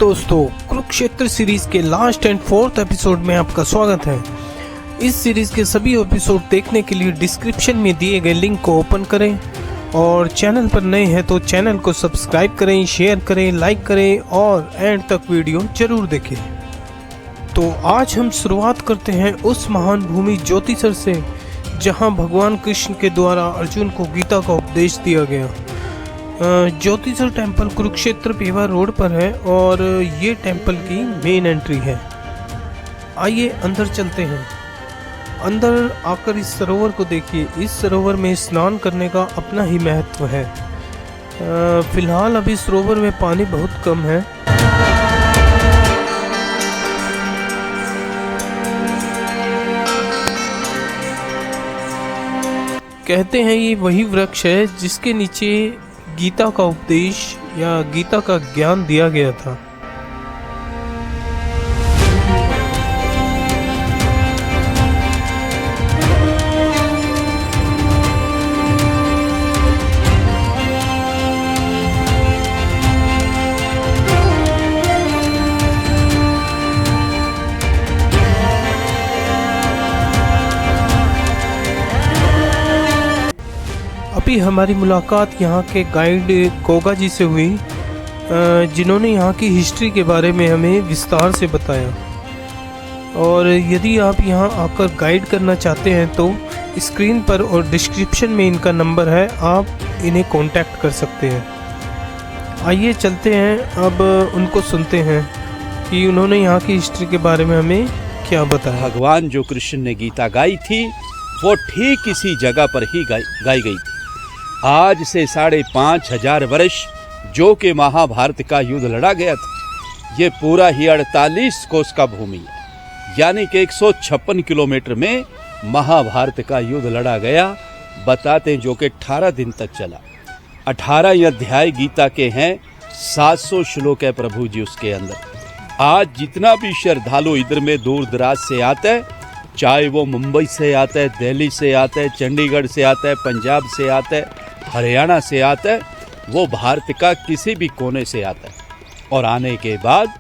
दोस्तों, कुरुक्षेत्र सीरीज के last and fourth episode में आपका स्वागत है। इस सीरीज के सभी एपिसोड देखने के लिए डिस्क्रिप्शन में दिए गए लिंक को ओपन करें और चैनल पर नए हैं तो चैनल को सब्सक्राइब करें, शेयर करें, लाइक करें और एंड तक वीडियो जरूर देखें। तो आज हम शुरुआत करते हैं उस महान भूमि ज्योतिसर से जहां भगवान कृष्ण के द्वारा अर्जुन को गीता का उपदेश दिया गया। ज्योतिसर टेम्पल कुरुक्षेत्र पेवा रोड पर है और ये टेम्पल की मेन एंट्री है। आइए अंदर चलते हैं। अंदर आकर इस सरोवर को देखिए। इस सरोवर में स्नान करने का अपना ही महत्व है। फिलहाल अभी सरोवर में पानी बहुत कम है। कहते हैं ये वही वृक्ष है जिसके नीचे गीता का उपदेश या गीता का ज्ञान दिया गया था। अभी हमारी मुलाकात यहाँ के गाइड कोगा जी से हुई, जिन्होंने यहाँ की हिस्ट्री के बारे में हमें विस्तार से बताया। और यदि आप यहाँ आकर गाइड करना चाहते हैं तो स्क्रीन पर और डिस्क्रिप्शन में इनका नंबर है, आप इन्हें कांटेक्ट कर सकते हैं। आइए चलते हैं, अब उनको सुनते हैं कि उन्होंने यहाँ की हिस्ट्री के बारे में हमें क्या बताया। भगवान जो कृष्ण ने गीता गाई थी वो ठीक इसी जगह पर ही गाई गई थी। आज से 5,500 वर्ष जो कि महाभारत का युद्ध लड़ा गया था, ये पूरा ही 48 कोस का भूमि है, यानी कि 156 किलोमीटर में महाभारत का युद्ध लड़ा गया। बताते जो कि 18 दिन तक चला। 18 अध्याय गीता के हैं, 700 श्लोक है प्रभु जी उसके अंदर। आज जितना भी श्रद्धालु इधर में दूर दराज से आता है, चाहे वो मुंबई से आता है, दिल्ली से आता है, चंडीगढ़ से आता है, पंजाब से आता है, हरियाणा से आता है, वो भारत का किसी भी कोने से आता है, और आने के बाद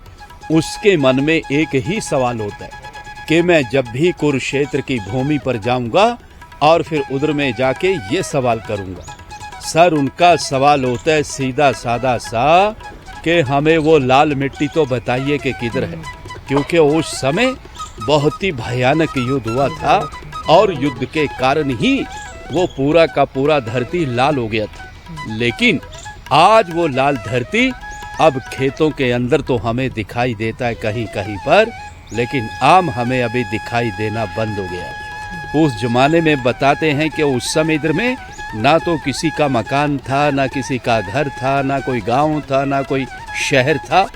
उसके मन में एक ही सवाल होता है कि मैं जब भी कुरुक्षेत्र की भूमि पर जाऊंगा और फिर उधर में जाके ये सवाल करूंगा। सर, उनका सवाल होता है सीधा साधा सा कि हमें वो लाल मिट्टी तो बताइए कि किधर है, क्योंकि उस समय बहुत ही भयानक युद्ध हुआ था और युद्ध के कारण ही वो पूरा का पूरा धरती लाल हो गया था। लेकिन आज वो लाल धरती अब खेतों के अंदर तो हमें दिखाई देता है कहीं कहीं पर, लेकिन आम हमें अभी दिखाई देना बंद हो गया। उस जमाने में बताते हैं कि उस समय इधर में ना तो किसी का मकान था, ना किसी का घर था, ना कोई गांव था, ना कोई शहर था।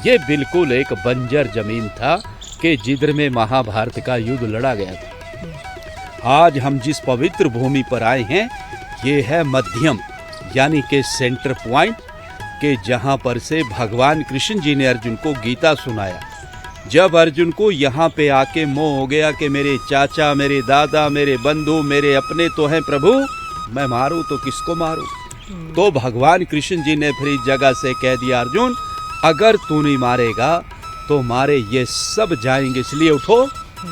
ये बिल्कुल एक बंजर जमीन था कि जिधर में महाभारत का युद्ध लड़ा गया था। आज हम जिस पवित्र भूमि पर आए हैं, ये है मध्यम, यानी कि सेंटर पॉइंट, के जहां पर से भगवान कृष्ण जी ने अर्जुन को गीता सुनाया। जब अर्जुन को यहाँ पे आके मोह हो गया कि मेरे चाचा, मेरे दादा, मेरे बंधु, मेरे अपने तो हैं प्रभु, मैं मारूं तो किसको मारूं, तो भगवान कृष्ण जी ने फिर इस जगह से कह दिया, अर्जुन अगर तू नहीं मारेगा तो मारे ये सब जाएंगे, इसलिए उठो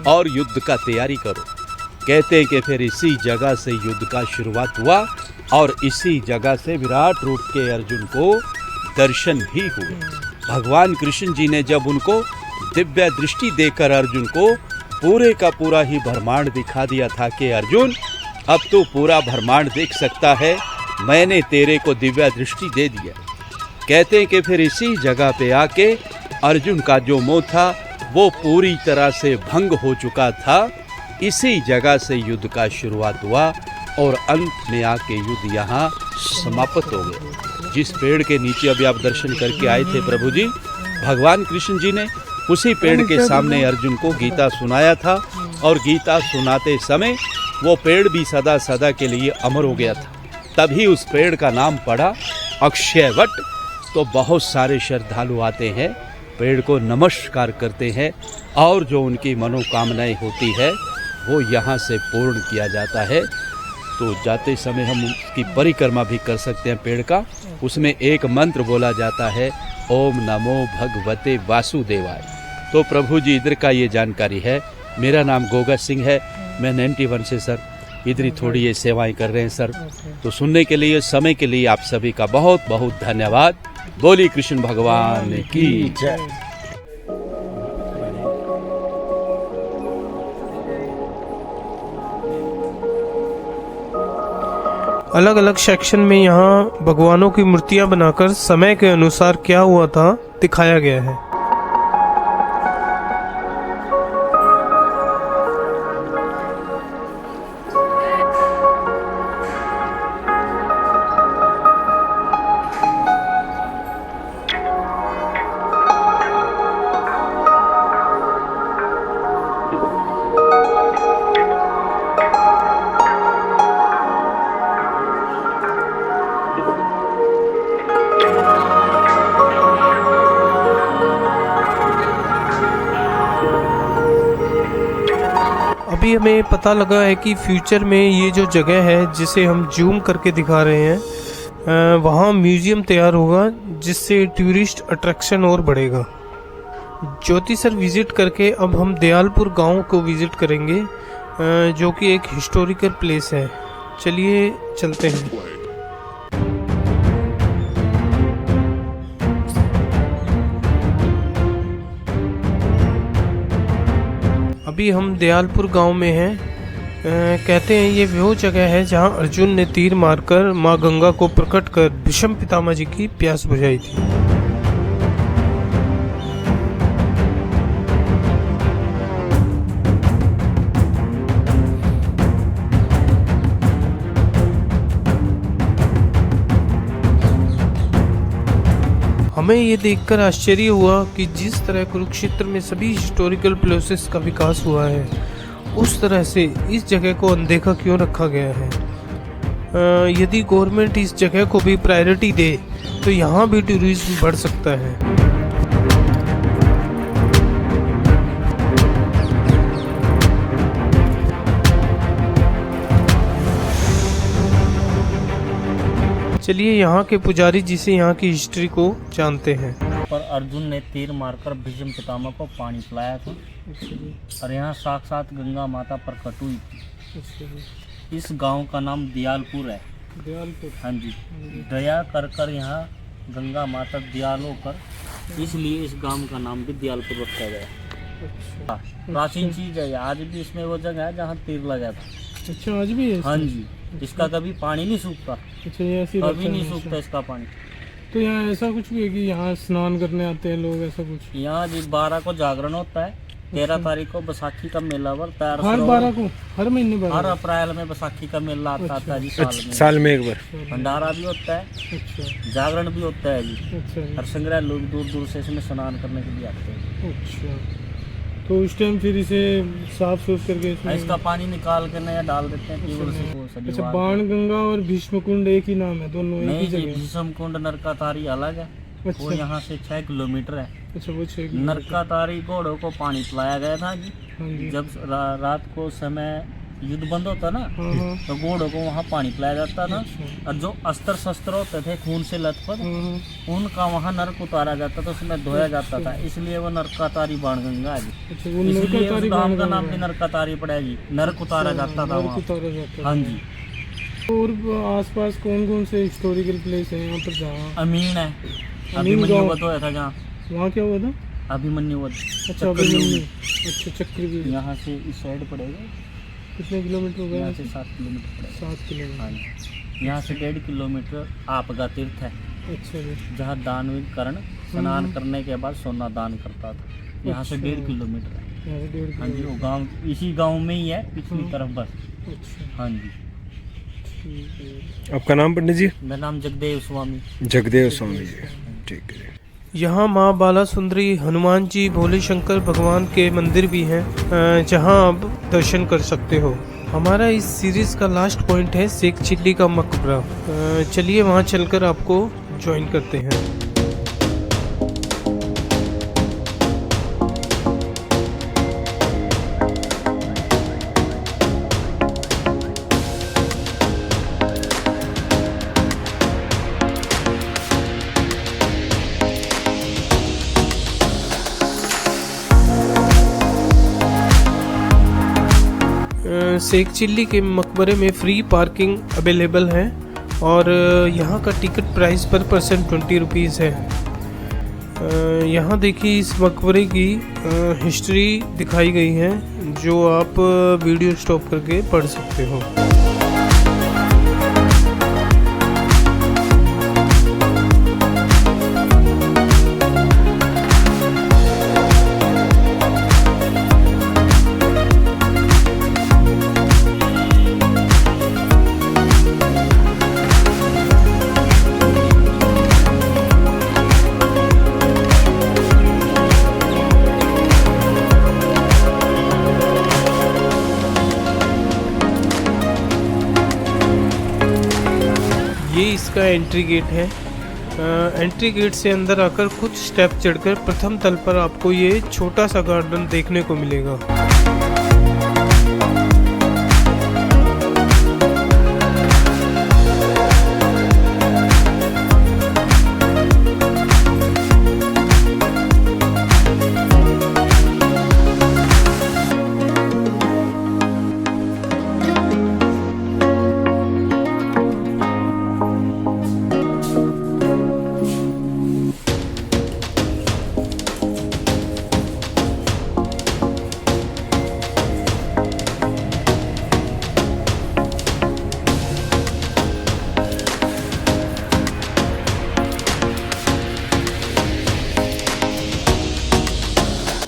और युद्ध का तैयारी करो। कहते हैं कि फिर इसी जगह से युद्ध का शुरुआत हुआ और इसी जगह से विराट रूप के अर्जुन को दर्शन भी हुए। भगवान कृष्ण जी ने जब उनको दिव्य दृष्टि देकर अर्जुन को पूरे का पूरा ही ब्रह्मांड दिखा दिया था कि अर्जुन अब तो पूरा ब्रह्मांड देख सकता है, मैंने तेरे को दिव्य दृष्टि दे दिया। कहते हैं कि फिर इसी जगह पे आके अर्जुन का जो मोह था वो पूरी तरह से भंग हो चुका था। इसी जगह से युद्ध का शुरुआत हुआ और अंत में आके युद्ध यहाँ समाप्त हो गया। जिस पेड़ के नीचे अभी आप दर्शन करके आए थे प्रभु जी, भगवान कृष्ण जी ने उसी पेड़ के सामने अर्जुन को गीता सुनाया था और गीता सुनाते समय वो पेड़ भी सदा सदा के लिए अमर हो गया था। तभी उस पेड़ का नाम पड़ा अक्षयवट। तो बहुत सारे श्रद्धालु आते हैं, पेड़ को नमस्कार करते हैं और जो उनकी मनोकामनाएं होती है वो यहाँ से पूर्ण किया जाता है। तो जाते समय हम उसकी परिक्रमा भी कर सकते हैं पेड़ का। उसमें एक मंत्र बोला जाता है, ओम नमो भगवते वासुदेवाय। तो प्रभु जी इधर का ये जानकारी है। मेरा नाम गोगा सिंह है, मैं 91 से सर इधर ही थोड़ी ये सेवाएं कर रहे हैं सर। तो सुनने के लिए, समय के लिए आप सभी का बहुत बहुत धन्यवाद। बोली कृष्ण भगवान की जय। अलग अलग सेक्शन में यहाँ भगवानों की मूर्तियां बनाकर समय के अनुसार क्या हुआ था दिखाया गया है। अभी हमें पता लगा है कि फ्यूचर में ये जो जगह है जिसे हम जूम करके दिखा रहे हैं, वहाँ म्यूजियम तैयार होगा जिससे टूरिस्ट अट्रैक्शन और बढ़ेगा। ज्योति सर विजिट करके अब हम दयालपुर गांव को विजिट करेंगे, जो कि एक हिस्टोरिकल प्लेस है। चलिए चलते हैं। अभी हम दयालपुर गांव में हैं। कहते हैं ये वो जगह है जहां अर्जुन ने तीर मारकर मां गंगा को प्रकट कर भीष्म पितामह जी की प्यास बुझाई थी। हमें ये देखकर आश्चर्य हुआ कि जिस तरह कुरुक्षेत्र में सभी हिस्टोरिकल प्लेसेस का विकास हुआ है, उस तरह से इस जगह को अनदेखा क्यों रखा गया है। यदि गवर्नमेंट इस जगह को भी प्रायोरिटी दे तो यहाँ भी टूरिज्म बढ़ सकता है। चलिए यहाँ के पुजारी जी से यहाँ की हिस्ट्री को जानते हैं। पर अर्जुन ने तीर मारकर भीष्म पितामह को पानी पिलाया था और यहाँ साक्षात गंगा माता प्रकट हुई थी। इस गांव का नाम दयालपुर है। दयालपुर, हाँ जी। दया कर कर यहाँ गंगा माता दयाल होकर, इसलिए इस गांव का नाम भी दयालपुर रखा गया। प्राचीन चीज है। आज भी इसमें वो जगह है जहाँ तीर लगा था। अच्छा, आज भी है? हाँ जी। इसका कभी पानी नहीं सूखता। अच्छा, ये ऐसी कभी नहीं सूखता इसका पानी। तो यहाँ ऐसा कुछ भी है कि यहाँ स्नान करने आते हैं लोग, ऐसा कुछ? यहाँ जी 12 को जागरण होता है, 13 तारीख को बैसाखी का मेला भरता है। हर 12 को, हर महीने 12? हर अप्रैल में बैसाखी का मेला आता है जी, साल में एक बार। भंडारा भी होता है, अच्छा, जागरण भी होता है जी। अच्छा, हर संग्रह लोग दूर दूर से इसमें स्नान करने के लिए आते हैं। अच्छा। तो उस टाइम फिर इसे साफ सुफ करके इसका पानी निकाल कर नया डाल देते हैं ट्यूबवेल से वो सभी। अच्छा, बाणगंगा और भीष्म कुंड एक ही नाम है? दोनों एक ही नहीं जी, जगह? भीष्म कुंड नरकातारी अलग है। अच्छा। वो यहाँ से 6 किलोमीटर है। अच्छा, वो 6 नरकातारी घोड़ों को पानी पिलाया गया था जी। हाँ जी। जब रात को समय युद्ध बंद होता ना, हाँ, हाँ। तो घोड़ों को वहाँ पानी पिलाया जाता था। अच्छा। और जो अस्त्र शस्त्र होते थे खून से लथपथ, हाँ, उनका वहाँ नरक उतारा जाता था, उसमें धोया जाता था। इसलिए वो नरकातारी बाणगंगा है जी। अच्छा, वो इसलिए उस नरकातारी गांव का बाणगंगा नाम भी नरकातारी पड़ा है जी। नरक उतारा जाता था नरक वहाँ। उतारा जाता हाँ था। जी। और आसपास कौन कौन से हिस्टोरिकल प्लेस है यहाँ पर जहाँ? अमीन है, अमीन अभिमन्यु गाँव। वध होया था जहाँ। वहाँ क्या हुआ था? अभिमन्यु वध। अच्छा, अभिमन्यु। अच्छा, चक्रव्यूह। यहाँ से इस साइड पड़ेगा। कितने किलोमीटर हो यहाँ गया? से 7 किलोमीटर पड़ेगा। 7 किलोमीटर। हाँ जी। यहाँ से 1.5 किलोमीटर आपगा तीर्थ है, अच्छा जी। जहाँ दानवीर कर्ण स्नान करने के बाद सोना दान करता था। यहाँ से अच्छा। 1.5 किलोमीटर है। यहाँ से 1.5 हाँ जी। वो किलोमीटर। गांव इसी गांव में ही है, पिछली तरफ बस। अच्छा, हाँ जी। ठीक है। आपका नाम पंडित जी? मेरा नाम जगदेव स्वामी। जगदेव स्वामी जी, ठीक है। यहाँ माँ बाला सुंदरी, हनुमान जी, भोले शंकर भगवान के मंदिर भी हैं, जहाँ आप दर्शन कर सकते हो। हमारा इस सीरीज का लास्ट पॉइंट है शेख चिल्ली का मकबरा। चलिए वहाँ चलकर आपको ज्वाइन करते हैं। शेख चिल्ली के मकबरे में फ्री पार्किंग अवेलेबल है और यहाँ का टिकट प्राइस पर पर्सन 20 रुपीज़ है। यहाँ देखिए इस मकबरे की हिस्ट्री दिखाई गई है जो आप वीडियो स्टॉप करके पढ़ सकते हो। ये इसका एंट्री गेट है। एंट्री गेट से अंदर आकर कुछ स्टेप चढ़कर प्रथम तल पर आपको ये छोटा सा गार्डन देखने को मिलेगा।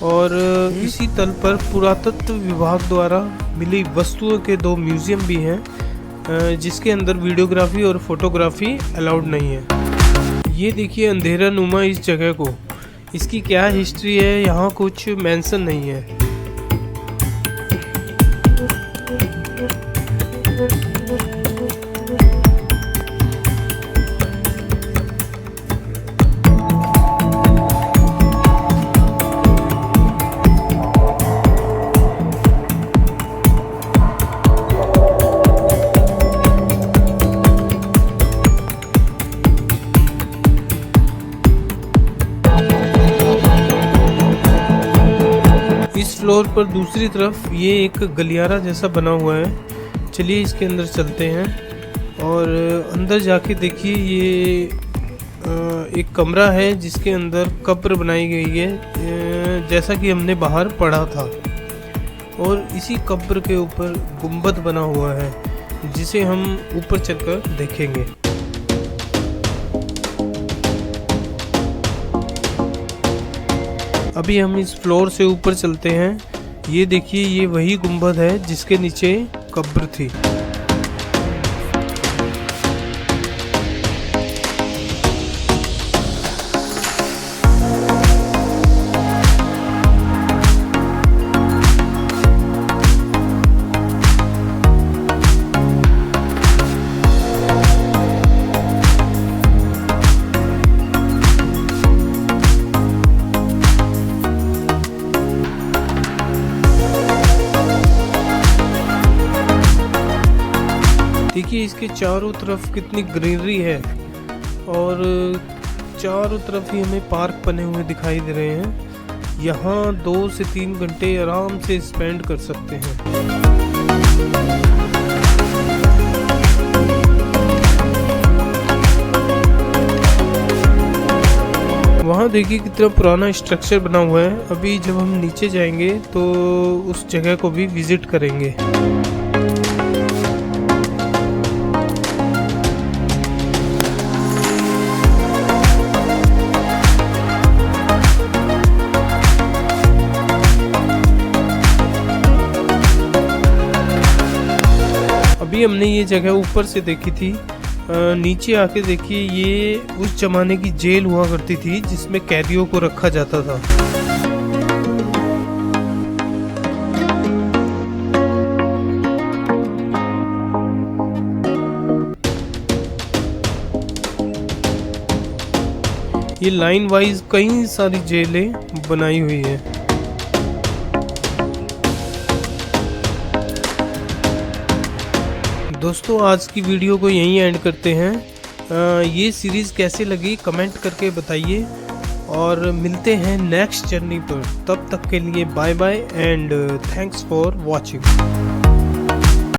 और इसी तल पर पुरातत्व विभाग द्वारा मिली वस्तुओं के 2 म्यूजियम भी हैं जिसके अंदर वीडियोग्राफी और फोटोग्राफी अलाउड नहीं है। ये देखिए अंधेरा नुमा इस जगह को, इसकी क्या हिस्ट्री है यहाँ कुछ मेंशन नहीं है। इस फ्लोर पर दूसरी तरफ ये एक गलियारा जैसा बना हुआ है। चलिए इसके अंदर चलते हैं और अंदर जाके देखिए ये एक कमरा है जिसके अंदर कब्र बनाई गई है जैसा कि हमने बाहर पढ़ा था। और इसी कब्र के ऊपर गुंबद बना हुआ है जिसे हम ऊपर चलकर देखेंगे। अभी हम इस फ्लोर से ऊपर चलते हैं। ये देखिए ये वही गुंबद है जिसके नीचे कब्र थी। देखिए इसके चारों तरफ कितनी ग्रीनरी है और चारों तरफ ही हमें पार्क बने हुए दिखाई दे रहे हैं। यहाँ 2 से 3 घंटे आराम से स्पेंड कर सकते हैं। वहाँ देखिए कितना पुराना स्ट्रक्चर बना हुआ है। अभी जब हम नीचे जाएंगे तो उस जगह को भी विजिट करेंगे। अभी हमने ये जगह ऊपर से देखी थी। नीचे आके देखिए ये उस जमाने की जेल हुआ करती थी जिसमें कैदियों को रखा जाता था। ये लाइन वाइज कई सारी जेलें बनाई हुई है। दोस्तों आज की वीडियो को यहीं एंड करते हैं। ये सीरीज़ कैसे लगी कमेंट करके बताइए और मिलते हैं नेक्स्ट जर्नी पर। तब तक के लिए bye bye and thanks for watching.